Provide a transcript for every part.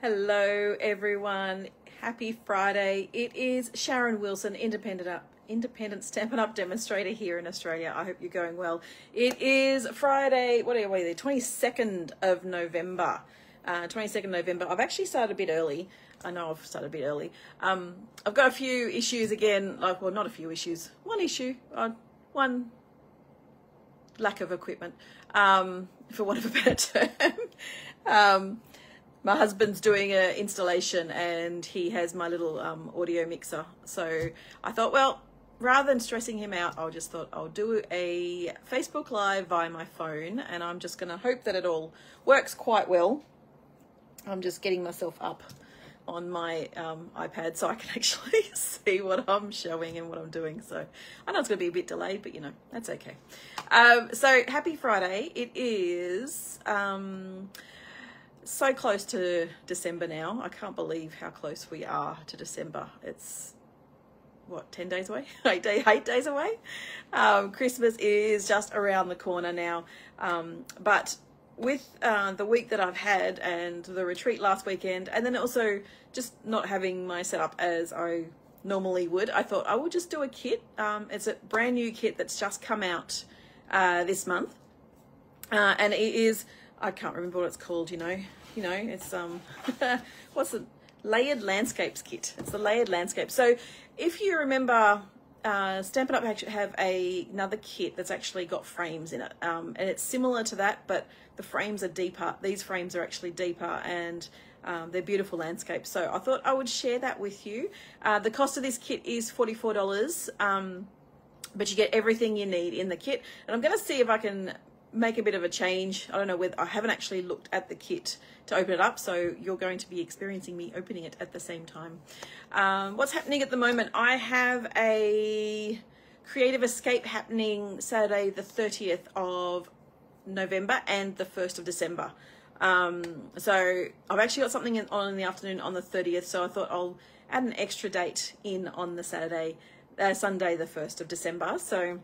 Hello everyone, happy Friday. It is Sharon Wilson, independent Stampin' Up demonstrator here in Australia. I hope you're going well. It is Friday, what are we there, 22nd of November. 22nd November. I've actually started a bit early. I know I've started a bit early. I've got a few issues again, well, not a few issues, one issue, one lack of equipment, for want of a better term. My husband's doing an installation and he has my little audio mixer. So I thought, well, rather than stressing him out, I just thought I'll do a Facebook Live via my phone, and I'm just going to hope that it all works quite well. I'm just getting myself up on my iPad so I can actually see what I'm showing and what I'm doing. So I know it's going to be a bit delayed, but you know, that's okay. So happy Friday. It is so close to December now. I can't believe how close we are to December. It's what, 10 days away? 8 days away. Christmas is just around the corner now. But with the week that I've had and the retreat last weekend, and then also just not having my setup as I normally would, I thought I would just do a kit. It's a brand new kit that's just come out this month, and it is, I can't remember what it's called, you know, it's what's the layered landscapes kit. It's the layered landscape. So if you remember, Stampin' Up actually have another kit that's actually got frames in it, and it's similar to that, but the frames are deeper. These frames are actually deeper, and they're beautiful landscapes. So I thought I would share that with you. The cost of this kit is $44, but you get everything you need in the kit. And I'm going to see if I can make a bit of a change. I don't know whether, I haven't actually looked at the kit to open it up, so you're going to be experiencing me opening it at the same time. What's happening at the moment? I have a creative escape happening Saturday the 30th of November and the 1st of December. So I've actually got something on in the afternoon on the 30th, so I thought I'll add an extra date in on the Sunday the 1st of December. So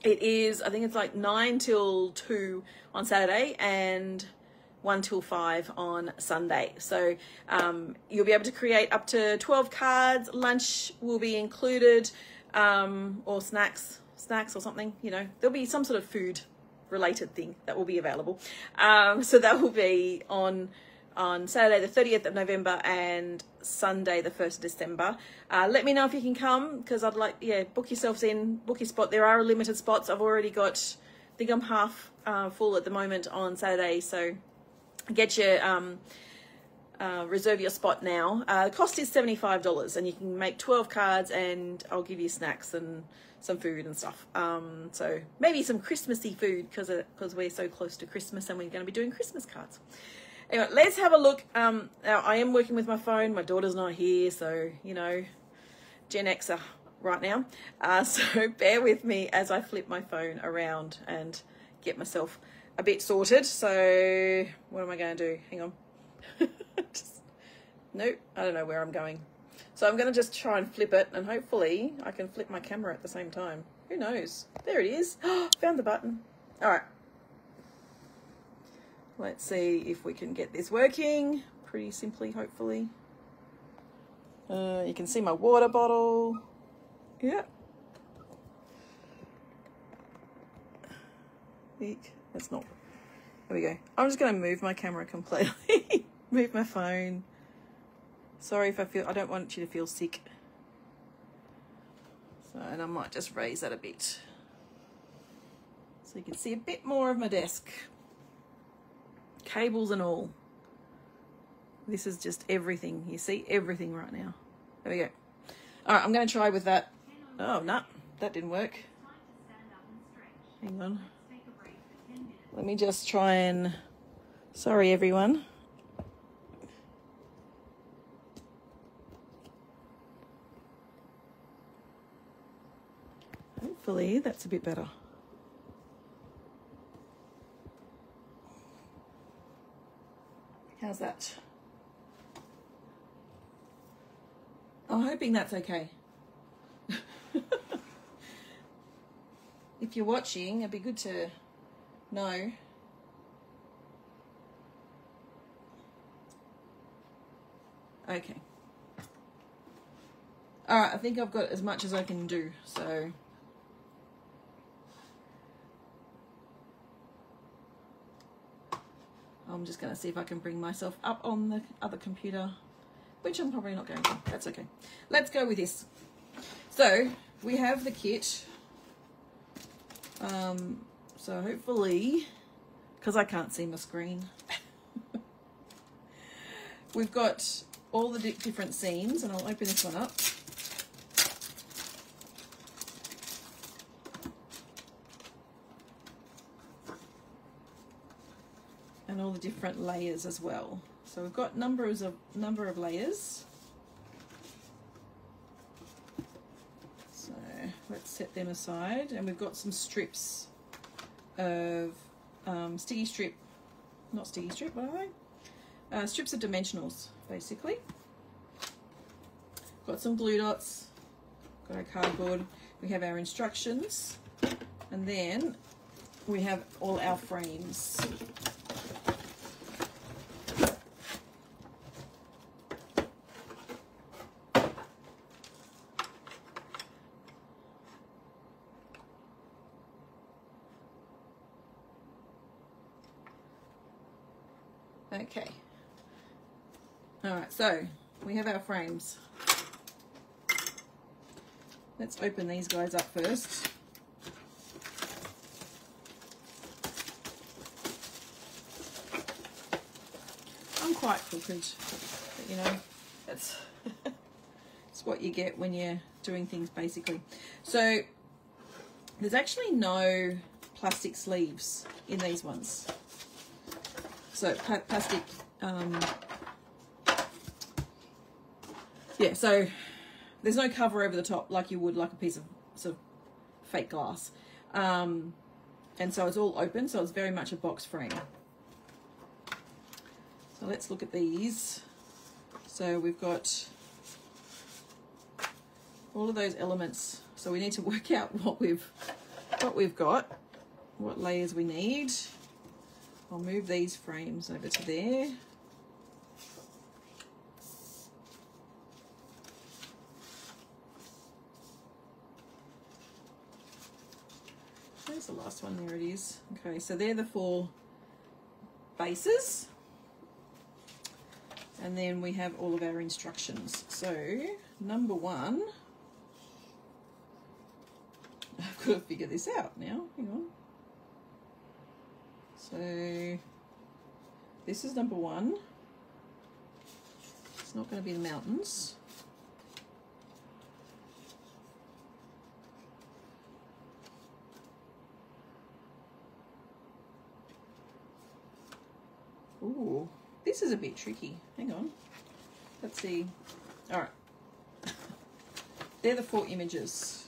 it is, I think it's like 9 till 2 on Saturday and 1 till 5 on Sunday. So you'll be able to create up to 12 cards. Lunch will be included, or snacks or something, you know. There'll be some sort of food related thing that will be available. So that will be on Saturday the 30th of November and Sunday the 1st of December. Let me know if you can come, because I'd like, book yourselves in, book your spot. There are limited spots. I've already got, I think I'm half full at the moment on Saturday, so get your reserve your spot now. The cost is $75, and you can make 12 cards, and I'll give you snacks and some food and stuff. So maybe some Christmassy food, because we're so close to Christmas and we're going to be doing Christmas cards. Anyway, let's have a look. Now, I am working with my phone. My daughter's not here, so, you know, Gen Xer right now. So bear with me as I flip my phone around and get myself a bit sorted. So what am I going to do? Hang on. Nope, I don't know where I'm going. So I'm going to just try and flip it, and hopefully I can flip my camera at the same time. Who knows? There it is. Found the button. All right. Let's see if we can get this working pretty simply, hopefully. You can see my water bottle. Yeah. Eek. That's not. There we go. I'm just going to move my camera completely. Move my phone. Sorry if I don't want you to feel sick. So, and I might just raise that a bit so you can see a bit more of my desk. Cables and all. This is just everything. You see everything right now. There we go. All right, I'm going to try with that. Oh, no, that didn't work. Hang on. Let me just try and... Sorry, everyone. Hopefully that's a bit better. How's that? I'm hoping that's okay. If you're watching, it'd be good to know. Okay. All right, I think I've got as much as I can do, so. I'm just going to see if I can bring myself up on the other computer, which I'm probably not going to. That's okay. Let's go with this. So we have the kit. So hopefully, because I can't see my screen, we've got all the different seams, and I'll open this one up. And all the different layers as well. So we've got number of layers. So let's set them aside, and we've got some strips of sticky strip, not sticky strip, what are they? Strips of dimensionals, basically. Got some glue dots, got our cardboard, we have our instructions, and then we have all our frames. Okay. All right, so we have our frames. Let's open these guys up first. I'm quite crooked, but you know, that's it's what you get when you're doing things basically. So there's actually no plastic sleeves in these ones. So plastic, yeah, so there's no cover over the top like you would like a piece of sort of fake glass. And so it's all open, so it's very much a box frame. So let's look at these. So we've got all of those elements. So we need to work out what we've got, what layers we need. I'll move these frames over to there. Where's the last one? There it is. Okay, so they're the 4 bases. And then we have all of our instructions. So, number 1, I've got to figure this out now. Hang on. So this is number 1. It's not going to be the mountains. Ooh, this is a bit tricky. Hang on. Let's see. All right. They're the 4 images.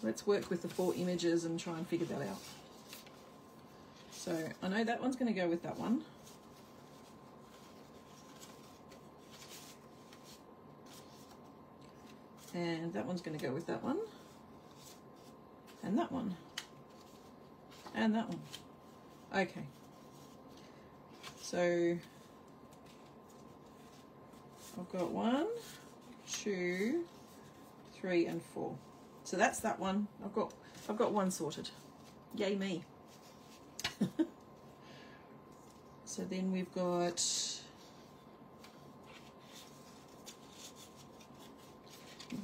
Let's work with the 4 images and try and figure that out. So I know that one's going to go with that one. And that one's going to go with that one. And that one. And that one. Okay. So I've got 1, 2, 3, and 4. So that's that one. I've got 1 sorted. Yay me. So then we've got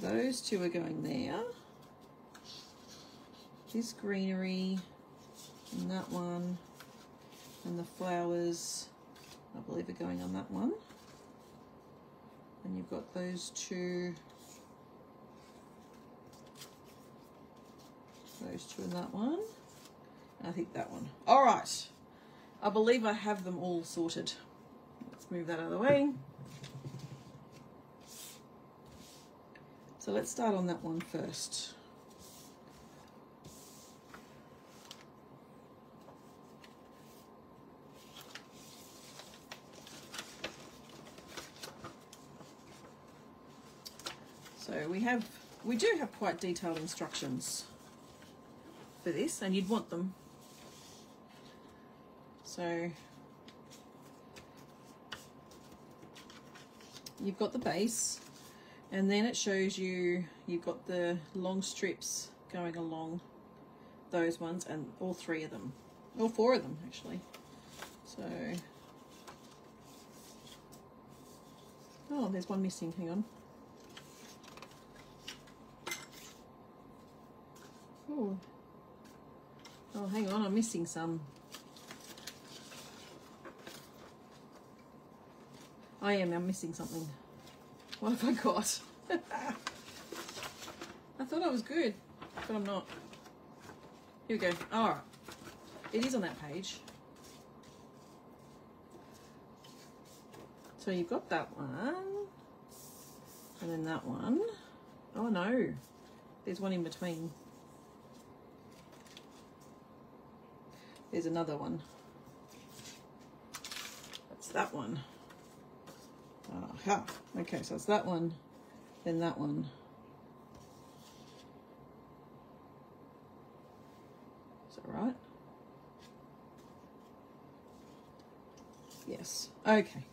those 2 are going there. This greenery and that one, and the flowers I believe are going on that one. And you've got those 2. Those 2 and that one. And I think that one. All right. I believe I have them all sorted. Let's move that out of the way. So let's start on that one first. So we do have quite detailed instructions for this, and you'd want them. So you've got the base, and then it shows you you've got the long strips going along those ones, and all 3 of them, all 4 of them actually. So, oh, there's one missing, hang on. Oh, hang on, I'm missing some. I'm missing something. What have I got? I thought I was good, but I'm not. Here we go. All right. It is on that page. So you've got that one, and then that one. Oh no, there's one in between. There's another one. That's that one. Aha. Okay, so it's that one, then that one. Is that right? Yes. Okay.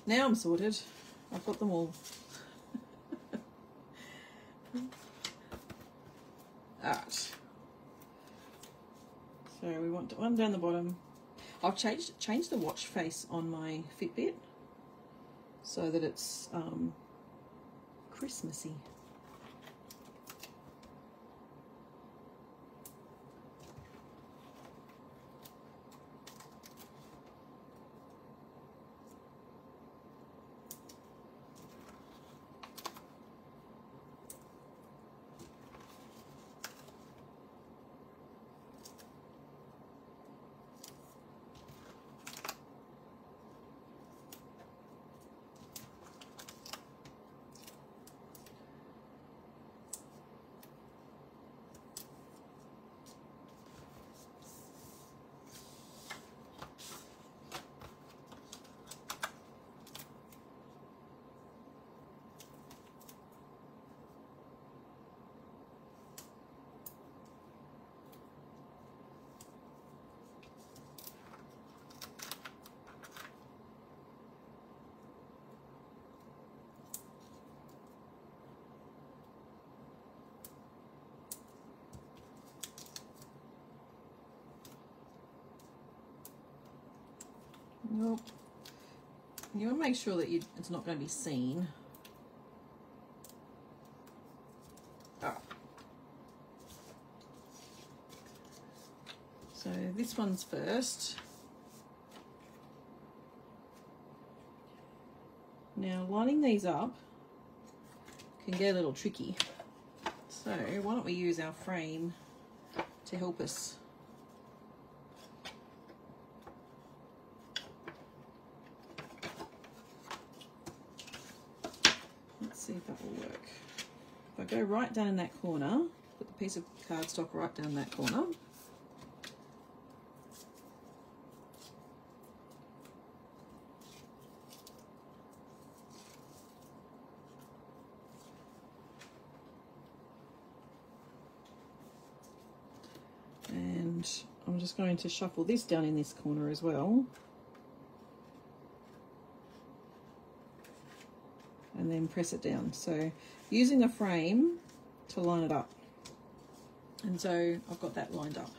Now I'm sorted. I've got them all. Alright. So we want one down the bottom. I've changed the watch face on my Fitbit so that it's Christmassy. Nope. You want to make sure that it's not going to be seen. Oh. So this one's first. Now lining these up can get a little tricky. So why don't we use our frame to help us. See if that will work. If I go right down in that corner, put the piece of cardstock right down that corner. And I'm just going to shuffle this down in this corner as well. And then press it down. So using a frame to line it up. And so I've got that lined up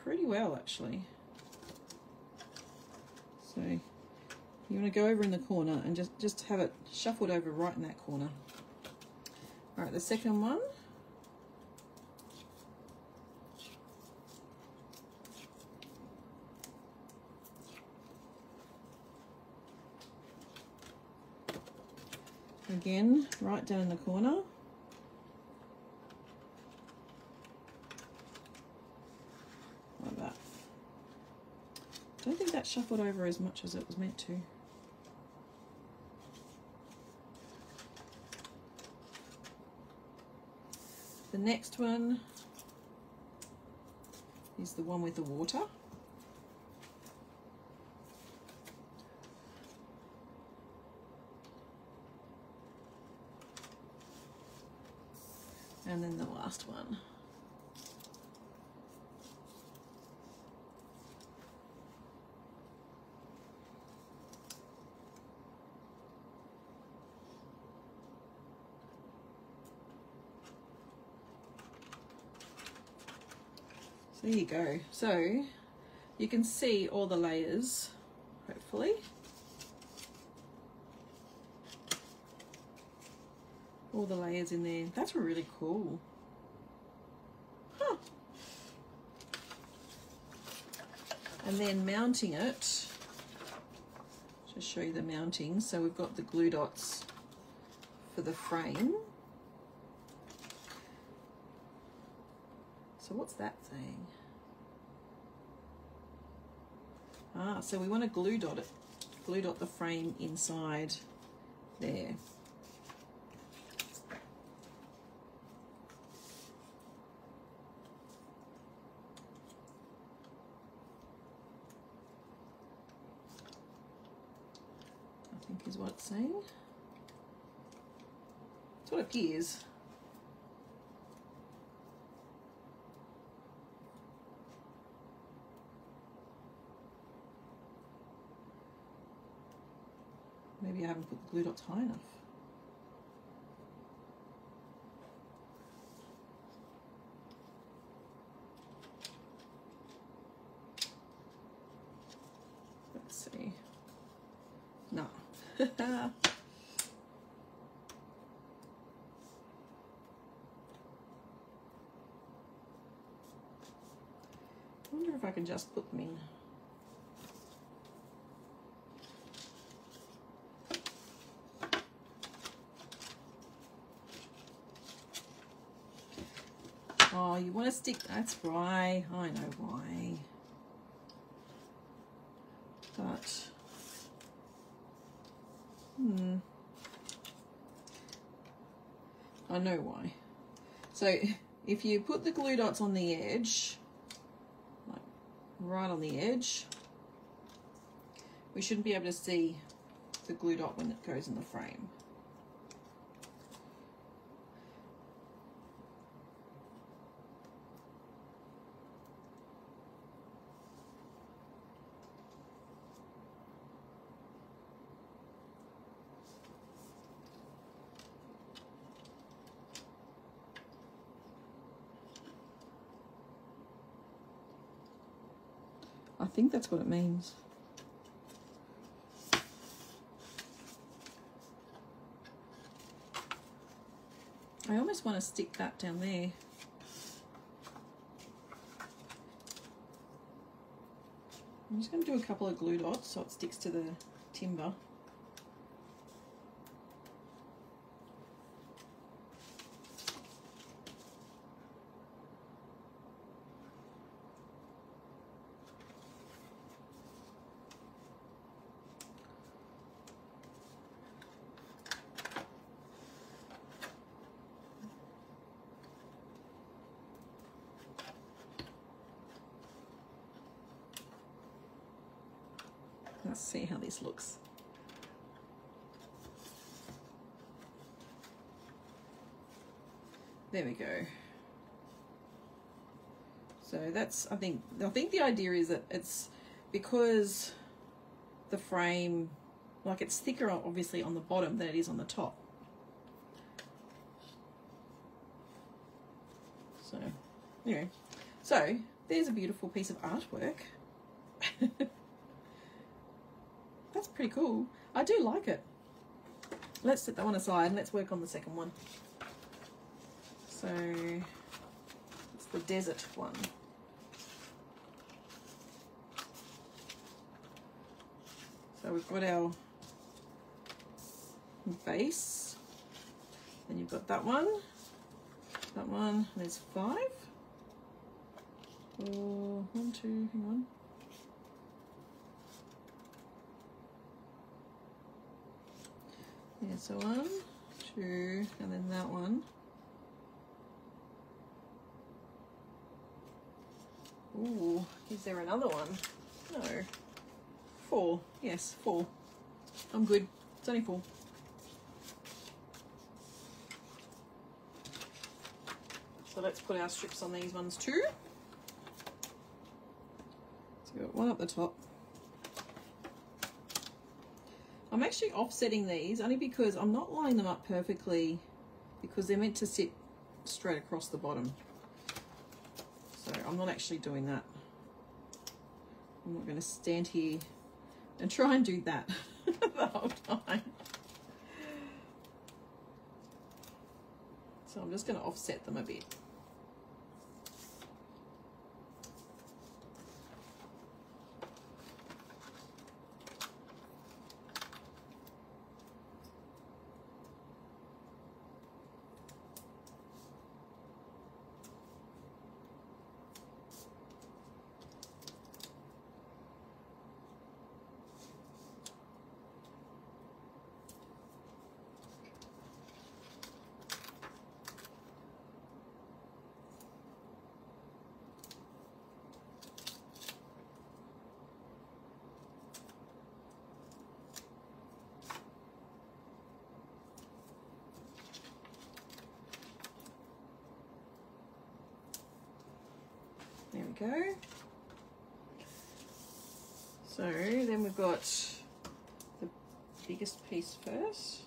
pretty well actually. So you want to go over in the corner and just have it shuffled over right in that corner. All right, the second one. Again, right down in the corner. Like that. Don't think that shuffled over as much as it was meant to. The next one is the one with the water. And then the last one. So there you go. So you can see all the layers, hopefully. All the layers in there. That's really cool. Huh. And then mounting it, just show you the mounting. So we've got the glue dots for the frame. So what's that saying? Ah, so we want to glue dot it, glue dot the frame inside there. I think is what it's saying. That's what it appears. Maybe I haven't put the glue dots high enough. Let's see. No. I wonder if I can just put them in. Oh, you want to stick, that's why, I know why. But, I know why. So, if you put the glue dots on the edge, like right on the edge, we shouldn't be able to see the glue dot when it goes in the frame. I think that's what it means. I almost want to stick that down there. I'm just going to do a couple of glue dots so it sticks to the timber. Let's see how this looks. There we go. So that's, I think the idea is that it's because the frame, like it's thicker obviously on the bottom than it is on the top. So, anyway, so there's a beautiful piece of artwork. That's pretty cool. I do like it. Let's set that one aside and let's work on the second one. So it's the desert one. So we've got our base, then you've got that one, and there's 5. 4, 1, 2, hang on. Yeah, so 1, 2, and then that one. Ooh, is there another one? No. 4. Yes, 4. I'm good. It's only 4. So let's put our strips on these ones too. So we've got one up the top. I'm actually offsetting these only because I'm not lining them up perfectly because they're meant to sit straight across the bottom. So I'm not actually doing that. I'm not going to stand here and try and do that the whole time. So I'm just going to offset them a bit. There we go. So then we've got the biggest piece first.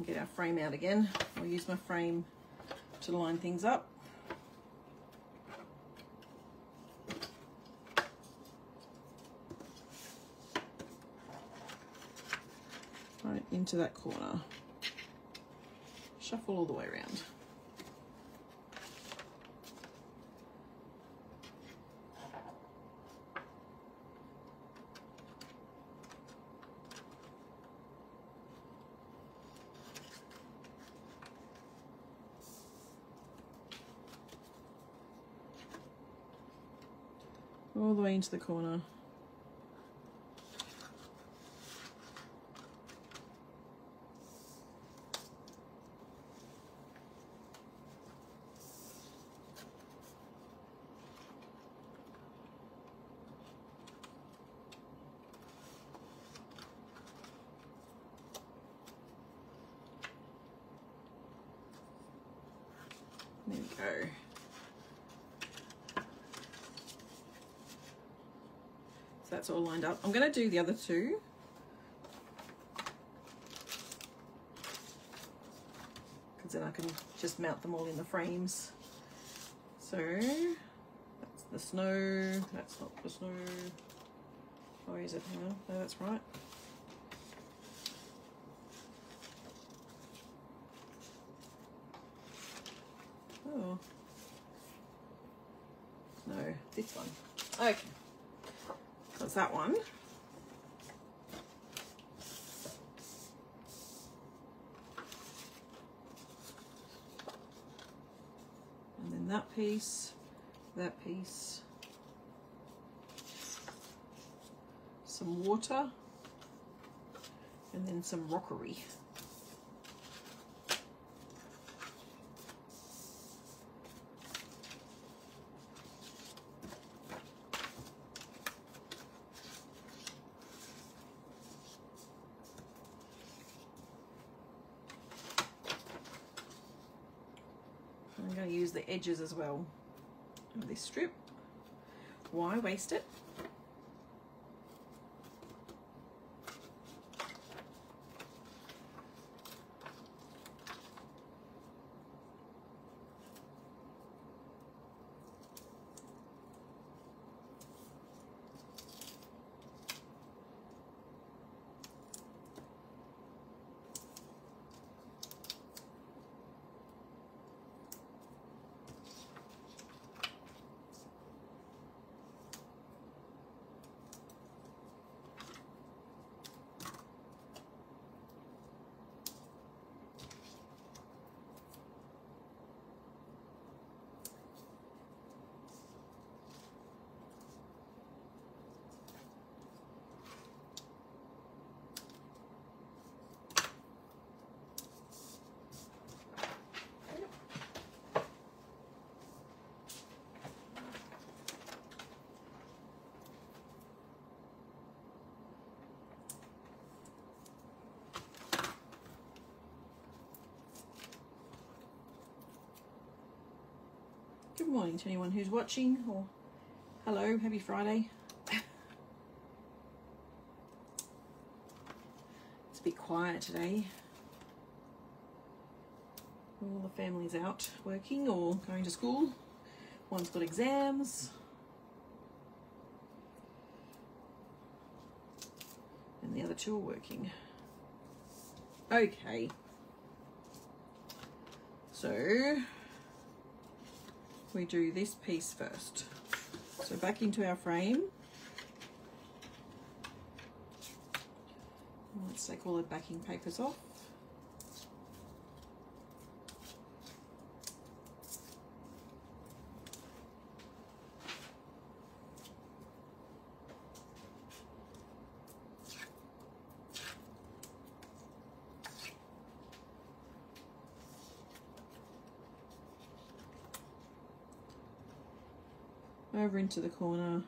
Get our frame out again. I'll use my frame to line things up. Right into that corner. Shuffle all the way around. All the way into the corner. There we go. So that's all lined up. I'm going to do the other two. Because then I can just mount them all in the frames. So that's the snow. That's not the snow. Oh, is it? Hang on. No, that's right. Oh. No, this one. Okay. That's that one. And then that piece, some water, and then some rockery. I'm going to use the edges as well of this strip. Why waste it? Good morning to anyone who's watching, or hello, happy Friday. It's a bit quiet today. All the family's out working or going to school. One's got exams. And the other two are working. Okay. So we do this piece first. So back into our frame. Let's take all the backing papers off. Over into the corner.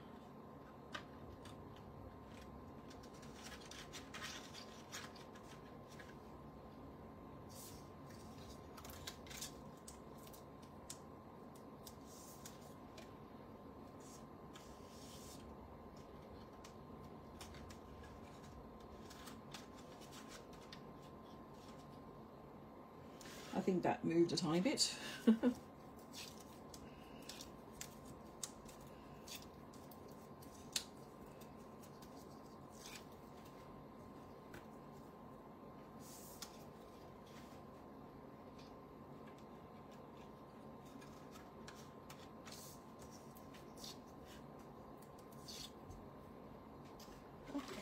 I think that moved a tiny bit.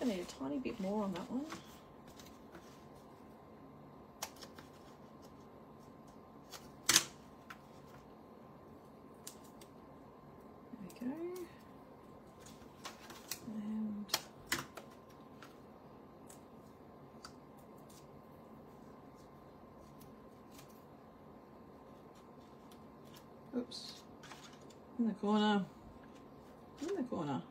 I need a tiny bit more on that one. There we go. And oops. In the corner. In the corner.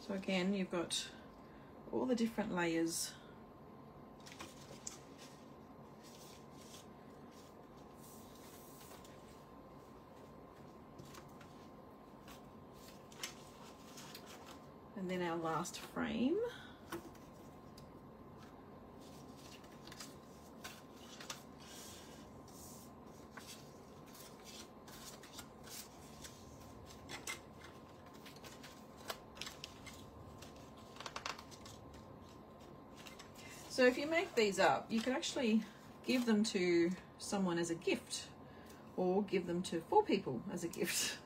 So again, you've got all the different layers. And then our last frame. So if you make these up, you can actually give them to someone as a gift, or give them to 4 people as a gift.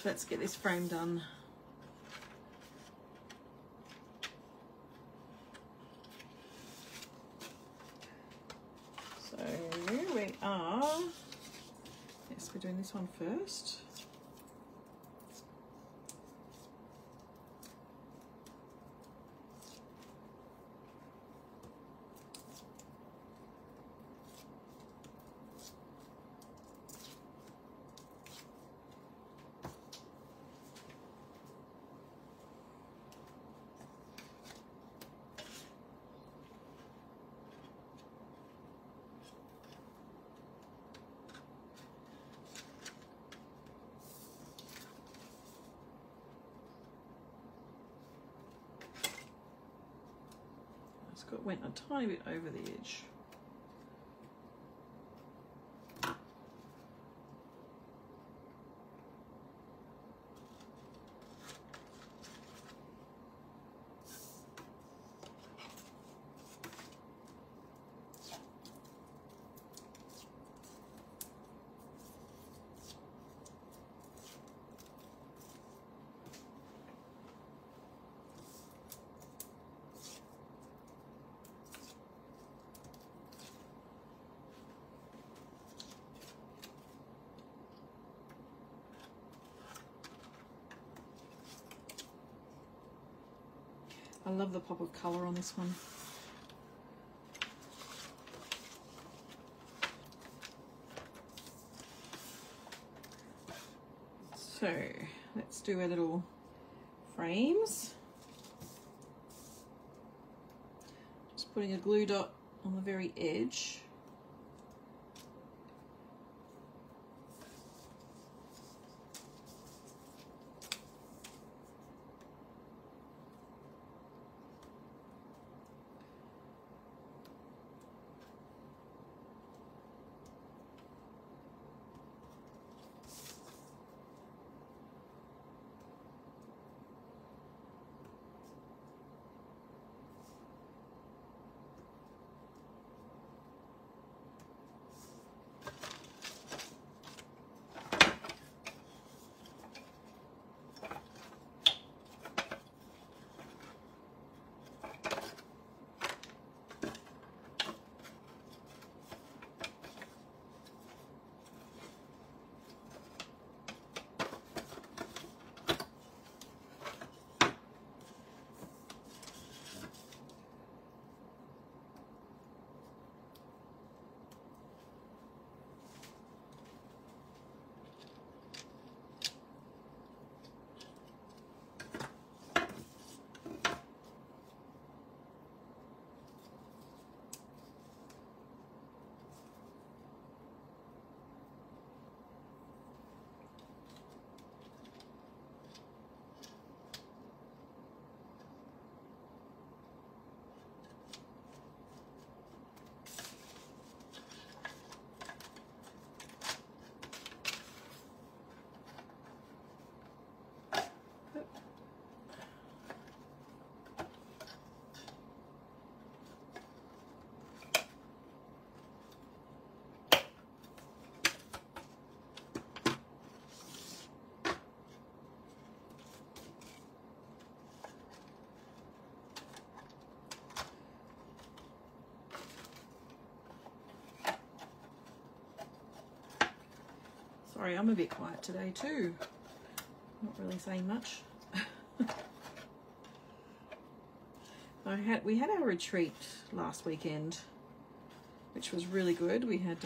Let's get this frame done. So we are, yes, we're doing this one first. went a tiny bit over the edge. I love the pop of colour on this one. So let's do our little frames. Just putting a glue dot on the very edge. Sorry, I'm a bit quiet today too. Not really saying much. We had our retreat last weekend, which was really good. We had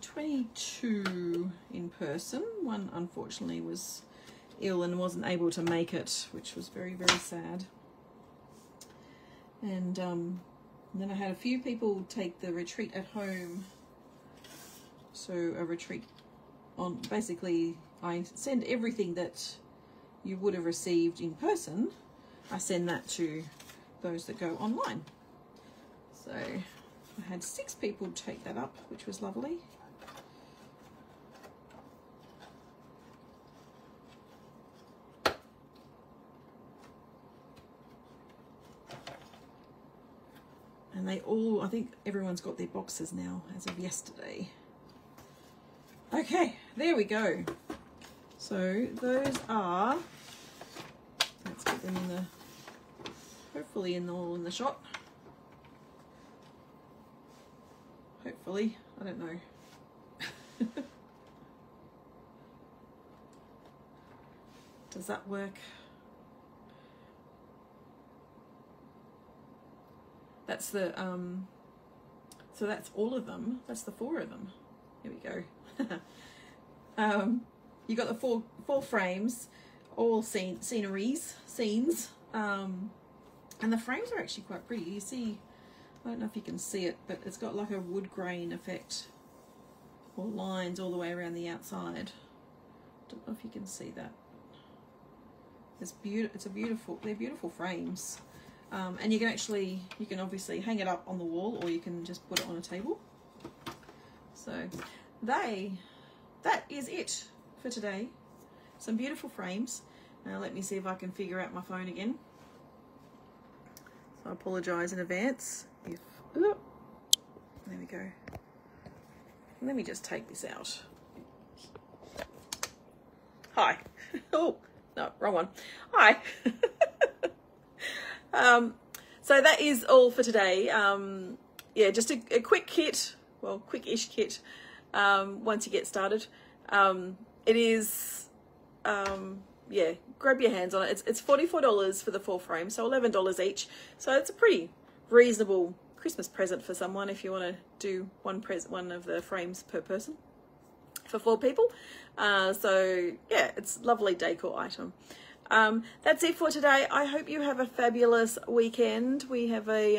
22 in person. One unfortunately was ill and wasn't able to make it, which was very, very sad. And then I had a few people take the retreat at home. So a retreat on, basically I send everything that you would have received in person, I send that to those that go online. So I had 6 people take that up, which was lovely. And they all, I think everyone's got their boxes now as of yesterday. Okay, there we go. So those are, let's get them in the, hopefully all in the shot. Hopefully, I don't know. Does that work? That's the, so that's all of them. That's the 4 of them. Here we go. You got the four frames, all scenes, and the frames are actually quite pretty. You see, I don't know if you can see it, but it's got like a wood grain effect or lines all the way around the outside. Don't know if you can see that. It's beautiful. They're beautiful frames. And you can obviously hang it up on the wall, or you can just put it on a table. So that is it for today. Some beautiful frames. Now let me see if I can figure out my phone again. So I apologise in advance. There we go. Let me just take this out. Hi. Oh, no, wrong one. Hi. So that is all for today. Yeah, just a quick kit, well, quick-ish kit, once you get started. It is, yeah, grab your hands on it. It's $44 for the 4 frames, so $11 each. So it's a pretty reasonable Christmas present for someone if you want to do one of the frames per person for 4 people. So yeah, it's a lovely decor item. That's it for today. I hope you have a fabulous weekend. We have a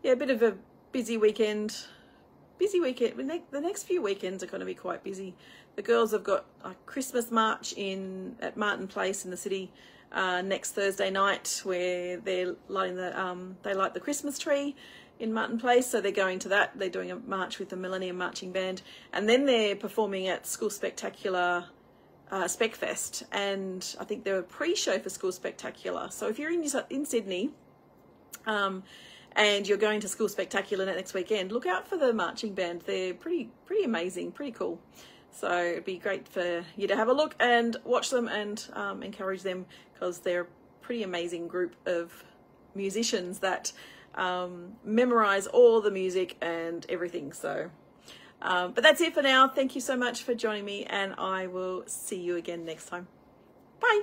yeah, a bit of a busy weekend. The next few weekends are going to be quite busy. The girls have got a Christmas march at Martin Place in the city next Thursday night, where they're lighting they light the Christmas tree in Martin Place. So they're going to that. They're doing a march with the Millennium Marching Band, and then they're performing at School Spectacular Spec Fest, and I think they're a pre-show for School Spectacular. So if you're in Sydney, and you're going to School Spectacular next weekend, look out for the marching band. They're pretty amazing, pretty cool. So it'd be great for you to have a look and watch them and encourage them, because they're a pretty amazing group of musicians that memorize all the music and everything. So, but that's it for now. Thank you so much for joining me, and I will see you again next time. Bye.